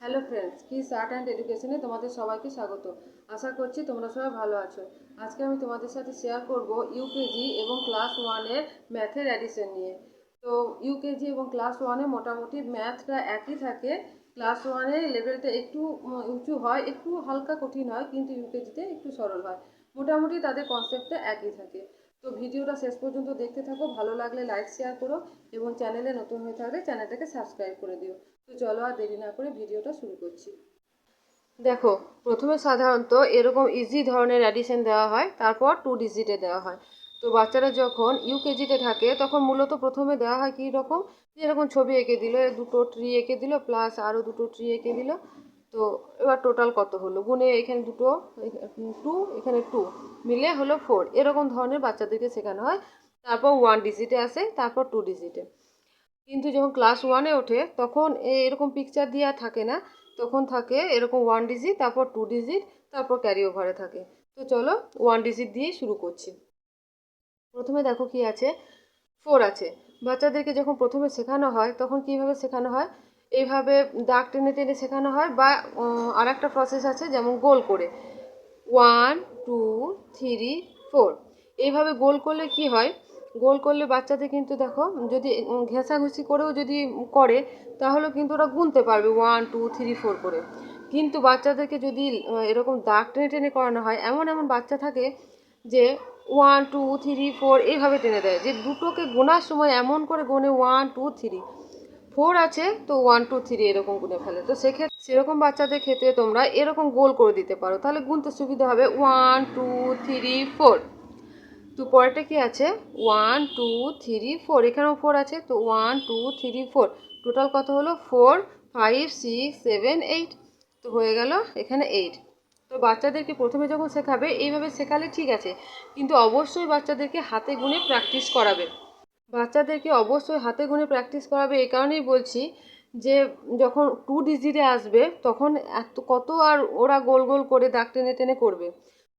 Hello friends, kiss art and এডুকেশনে তোমাদের সবাইকে স্বাগত। আশা করছি তোমরা সবাই ভালো আছো। আজকে আমি তোমাদের সাথে শেয়ার করব ইউকেজি এবং ক্লাস ওয়ানের ম্যাথের অ্যাডিশন নিয়ে। তো ইউকেজি এবং ক্লাস ওয়ানে মোটামুটি ম্যাথটা একই থাকে। ক্লাস ওয়ানে লেভেলটা একটু উঁচু হয়, একটু হালকা কঠিন হয়, কিন্তু ইউকেজিতে একটু সরল হয়। মোটামুটি তাদের কনসেপ্টটা একই থাকে। তো ভিডিওটা শেষ পর্যন্ত দেখতে থাকো, ভালো লাগলে লাইক শেয়ার করো এবং চ্যানেলে নতুন হয়ে থাকলে চ্যানেলটাকে সাবস্ক্রাইব করে দিও। তো চলো আর দেরি না করে ভিডিওটা শুরু করছি। দেখো, প্রথমে সাধারণত এরকম ইজি ধরনের অ্যাডিশন দেওয়া হয়, তারপর 2 ডিজিটে দেওয়া হয়। তো বাচ্চারা যখন ইউকেজিতে থাকে তখন মূলত প্রথমে দেওয়া হয় কী রকম, যেরকম ছবি এঁকে দিল, দুটো ট্রি এঁকে দিল, প্লাস আরও দুটো ট্রি এঁকে দিল। তো এবার টোটাল কত হলো, গুনে এখানে দুটো, টু, এখানে টু, মিলে হলো 4, এরকম ধরনের বাচ্চাদেরকে শেখানো হয়। তারপর 1 ডিজিটে আসে, তারপর 2 ডিজিটে। কিন্তু যখন ক্লাস ওয়ানে ওঠে তখন এরকম পিকচার দেওয়া থাকে না, তখন থাকে এরকম 1 ডিজিট, তারপর 2 ডিজিট, তারপর ক্যারি ওভারে থাকে। তো চলো 1 ডিজিট দিয়ে শুরু করছি। প্রথমে দেখো কি আছে, 4 আছে। বাচ্চাদেরকে যখন প্রথমে শেখানো হয় তখন কিভাবে শেখানো হয়, এইভাবে দাগ টেনে টেনে শেখানো হয়, বা আর একটা প্রসেস আছে, যেমন গোল করে 1 2 3 4, এইভাবে গোল করলে কি হয়, গোল করলে বাচ্চাদের কিন্তু দেখো, যদি ঘেঁষাঘুষি করেও যদি করে তাহলে কিন্তু ওরা গুনতে পারবে 1 2 3 4 করে। কিন্তু বাচ্চাদেরকে যদি এরকম দাগ টেনে টেনে করানো হয়, এমন এমন বাচ্চা থাকে যে 1 2 3 4 এইভাবে টেনে দেয়, যে দুটোকে গোনার সময় এমন করে গোনে 1 2 3, 4 আছে তো 1 2 3 এরকম গুনে ফেলে। তো সেক্ষেত্রে সেরকম বাচ্চাদের ক্ষেত্রে তোমরা এরকম গোল করে দিতে পারো, তাহলে গুনতে সুবিধা হবে 1 2 3 4। তো পরেরটা কি আছে, 1 2 3 4, এখানেও 4 আছে, তো 1 2 3 4, টোটাল কত হলো, 4 5 6 7 8। তো হয়ে গেল এখানে 8। তো বাচ্চাদেরকে প্রথমে যখন শেখাবে এইভাবে শেখালে ঠিক আছে, কিন্তু অবশ্যই বাচ্চাদেরকে হাতে গুনে প্র্যাকটিস করাবে। বাচ্চাদেরকে অবশ্যই হাতে গুনে প্র্যাকটিস করাবে, এই কারণেই বলছি যে যখন 2 ডিজিটে আসবে তখন কত আর ওরা গোল গোল করে দাগ টেনে টেনে করবে।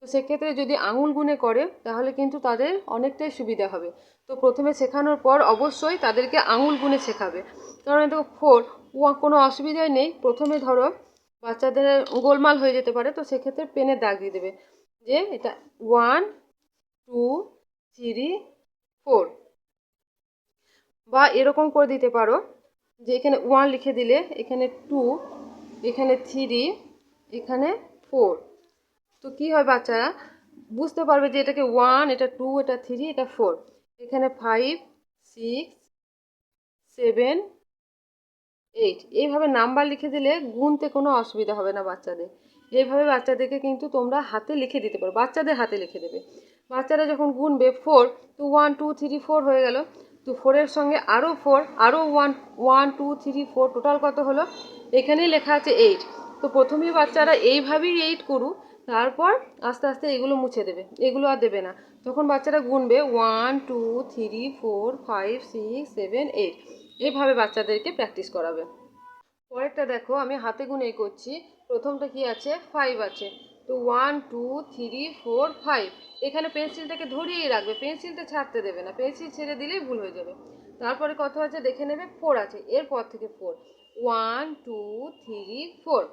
তো সেক্ষেত্রে যদি আঙুল গুনে করে তাহলে কিন্তু তাদের অনেকটাই সুবিধা হবে। তো প্রথমে শেখানোর পর অবশ্যই তাদেরকে আঙুল গুনে শেখাবে, কারণ এটা 4, কোনো অসুবিধাই নেই। প্রথমে ধরো বাচ্চাদের গোলমাল হয়ে যেতে পারে, তো সেক্ষেত্রে পেনের দাগ দিয়ে দেবে যে এটা 1 2 3 4, বা এরকম করে দিতে পারো যে এখানে 1 লিখে দিলে, এখানে 2, এখানে 3, এখানে 4। তো কী হয়, বাচ্চারা বুঝতে পারবে যে এটাকে 1, এটা 2, এটা 3, এটা 4। এখানে 5 6 7 8, এইভাবে নাম্বার লিখে দিলে গুনতে কোনো অসুবিধা হবে না বাচ্চাদের। এইভাবে বাচ্চাদেরকে কিন্তু তোমরা হাতে লিখে দিতে পারো, বাচ্চাদের হাতে লিখে দেবে। বাচ্চারা যখন গুনবে 4, তো 1 2 3 4 হয়ে গেল। তো 4-এর সঙ্গে আরও 4, আরও 1 1 2 3 4, টোটাল কত হলো, এখানেই লেখা আছে 8। তো প্রথমেই বাচ্চারা এইভাবেই 8 করুক, তারপর আস্তে আস্তে এগুলো মুছে দেবে, এগুলো আর দেবে না। তখন বাচ্চারা গুনবে 1 2 3 4 5 6 7 8, এইভাবে বাচ্চাদেরকে প্র্যাকটিস করাবে। পরেরটা দেখো, আমি হাতে গুনেই করছি। প্রথমটা কি আছে, 5 আছে। তো 1 2 3 4 5, এখানে পেন্সিলটাকে ধরিয়েই রাখবে, পেন্সিলটা ছাড়তে দেবে না, পেন্সিল ছেড়ে দিলেই ভুল হয়ে যাবে। তারপরে কত আছে দেখে নেবে, 4 আছে, এরপর থেকে 4, 1 2 3 4,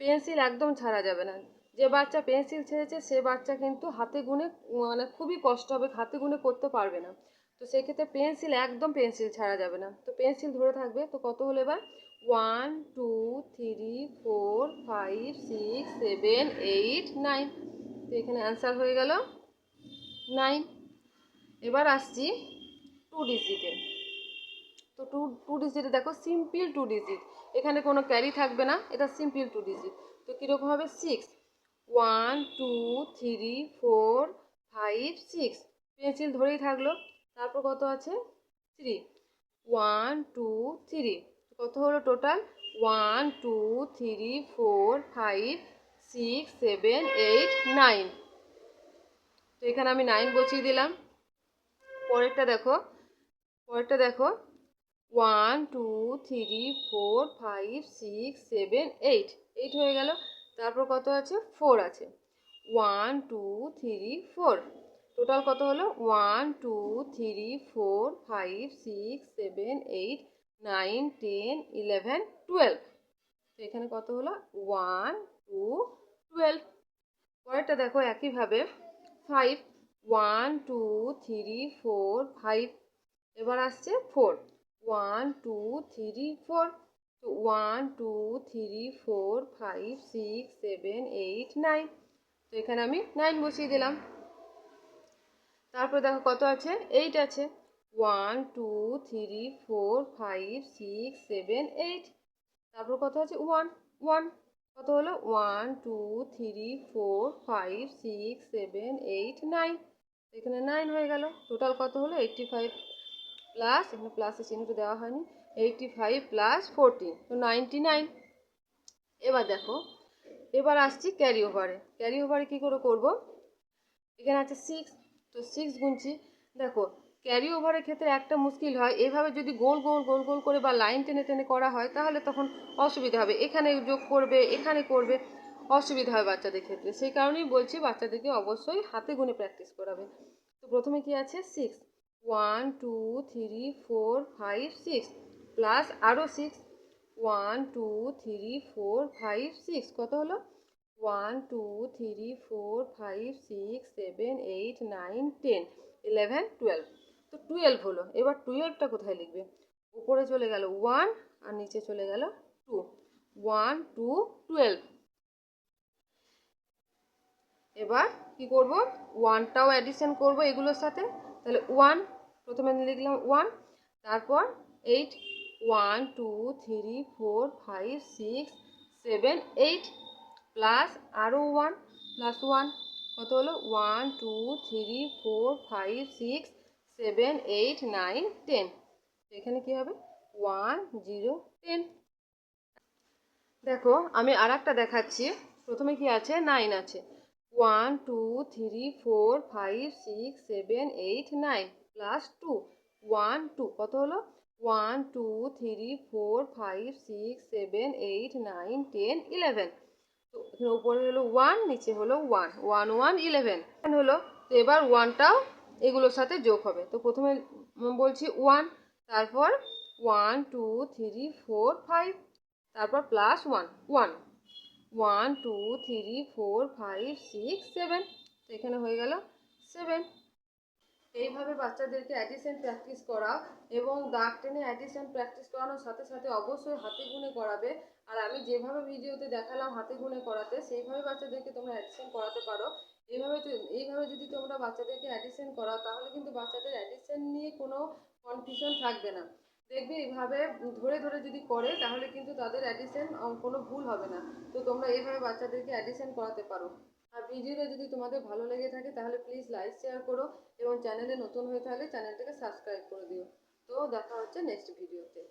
পেন্সিল একদম ছাড়া যাবে না। যে বাচ্চা পেন্সিল ছেড়েছে সে বাচ্চা কিন্তু হাতে গুনে মানে খুবই কষ্ট হবে, হাতে গুনে করতে পারবে না। তো সেক্ষেত্রে পেন্সিল একদম, পেন্সিল ছাড়া যাবে না, তো পেন্সিল ধরে থাকবে। তো কত হলো এবার, 1 2 3 4 5 6 7 8 9। তো এখানে অ্যান্সার হয়ে গেল 9। এবার আসছি 2 ডিজিটে। তো 2 ডিজিটে দেখো, সিম্পল 2 ডিজিট, এখানে কোনো ক্যারি থাকবে না, এটা সিম্পল 2 ডিজিট। তো কীরকম হবে, 6, 1 2 3 4 5 6, পেন্সিল ধরেই থাকলো। তারপর কত আছে, 3, 1 2 3, কত হলো টোটাল, 1 2 3 4 5 6 7 8 9। তো এখানে আমি 9 বসিয়ে দিলাম। পরেরটা দেখো, পরেরটা দেখো, 1 2 3 4 5 6 7 8, 8 হয়ে গেল। তারপর কত আছে, 4 আছে, 1 2 3 4, টোটাল কত হলো, 1 2 3 4 5 6 7 8 9 10 11 12। তো এখানে কত হলো 1 2 12। পরেরটা দেখো একইভাবে 5 1 2 3 4 5। এবার আসছে 4 1 2 3 4। তো 1 2 3 4 5 6 7 8 9। তো এখানে আমি 9 বসিয়ে দিলাম। তারপর দেখো কত আছে 8 আছে 1 2 3 4 5 6 7 8। তারপর কত আছে 1 1। কত হলো 1 2 3 4 5 6 7 8 9। এখানে 9 হয়ে গেল। টোটাল কত হলো 85 প্লাস, এখানে প্লাসের চিহ্নটা দেওয়া হয়নি, 85 প্লাস 14 তো 99। এবার দেখো এবার আসছি ক্যারি ওভারে। ক্যারি ওভারে কী করে করবো, এখানে আছে 6, তো 6 গুনছি। দেখো ক্যারি ওভারের ক্ষেত্রে একটা মুশকিল হয়, এইভাবে যদি গোল গোল গোল গোল করে বা লাইন টেনে টেনে করা হয় তাহলে তখন অসুবিধা হবে, এখানে যোগ করবে এখানে করবে, অসুবিধা হয় বাচ্চাদের ক্ষেত্রে। সেই কারণেই বলছি বাচ্চাদেরকে অবশ্যই হাতে গুনে প্র্যাকটিস করাবে। তো প্রথমে কি আছে 6 1 2 3 4 5 6 প্লাস আরও 6 1 2 3 4 5 6 কত হলো 1 2 3 4 5 6 7 8 9 10 11 12। তো 12 হলো। এবার 12টা কোথায় লিখবে, উপরে চলে গেল 1 আর নিচে চলে গেল 2 1 2 12। এবার কি করব, 1টাও অ্যাডিশন করব এগুলোর সাথে। তাহলে 1 প্রথমে লিখলাম 1, তারপর 8 1 2 3 4 5 6 7 8 প্লাস আরও 1 প্লাস 1 কত হলো 1 2 3 4 5 6 7 8 9 10। এখানে কি হবে 1 0 10। দেখো আমি আর একটা দেখাচ্ছি। প্রথমে কি আছে 9 আছে 1 2 3 4 5 6 7 8 9 প্লাস 2 1 2 কত হলো 1 2 3 4 5 6 7 8 9 10 11। তো এখানে উপরে হলো 1 নিচে হলো 1 1 1 11 হলো। তো এবার 1টাও এগুলোর সাথে যোগ হবে। তো প্রথমে বলছি 1, তারপর 1 2 3 4 5, তারপর প্লাস 1 1 1 2 3 4 5 6 7। তো এখানে হয়ে গেল 7। এইভাবে বাচ্চাদেরকে অ্যাডিশন প্র্যাকটিস করাও এবং দাগ টেনে অ্যাডিশন প্র্যাকটিস করানোর সাথে সাথে অবশ্যই হাতে গুনে করাবে। আর আমি যেভাবে ভিডিওতে দেখালাম হাতে গুনে করাতে, সেইভাবে বাচ্চাদেরকে তোমরা অ্যাডিশন করাতে পারো। এইভাবে যদি তোমরা বাচ্চাদেরকে অ্যাডিশন করাও তাহলে কিন্তু বাচ্চাদের অ্যাডিশন নিয়ে কোনো কনফিউশন থাকবে না। দেখবে এইভাবে ধরে ধরে যদি করে তাহলে কিন্তু তাদের অ্যাডিশন কোনো ভুল হবে না। তো তোমরা এইভাবে বাচ্চাদেরকে অ্যাডিশন করাতে পারো। আর ভিডিওটা যদি তোমাদের ভালো লেগে থাকে তাহলে প্লিজ লাইক শেয়ার করো এবং চ্যানেলে নতুন হয়ে থাকলে চ্যানেলটাকে সাবস্ক্রাইব করে দিও। তো দেখা হচ্ছে নেক্সট ভিডিওতে।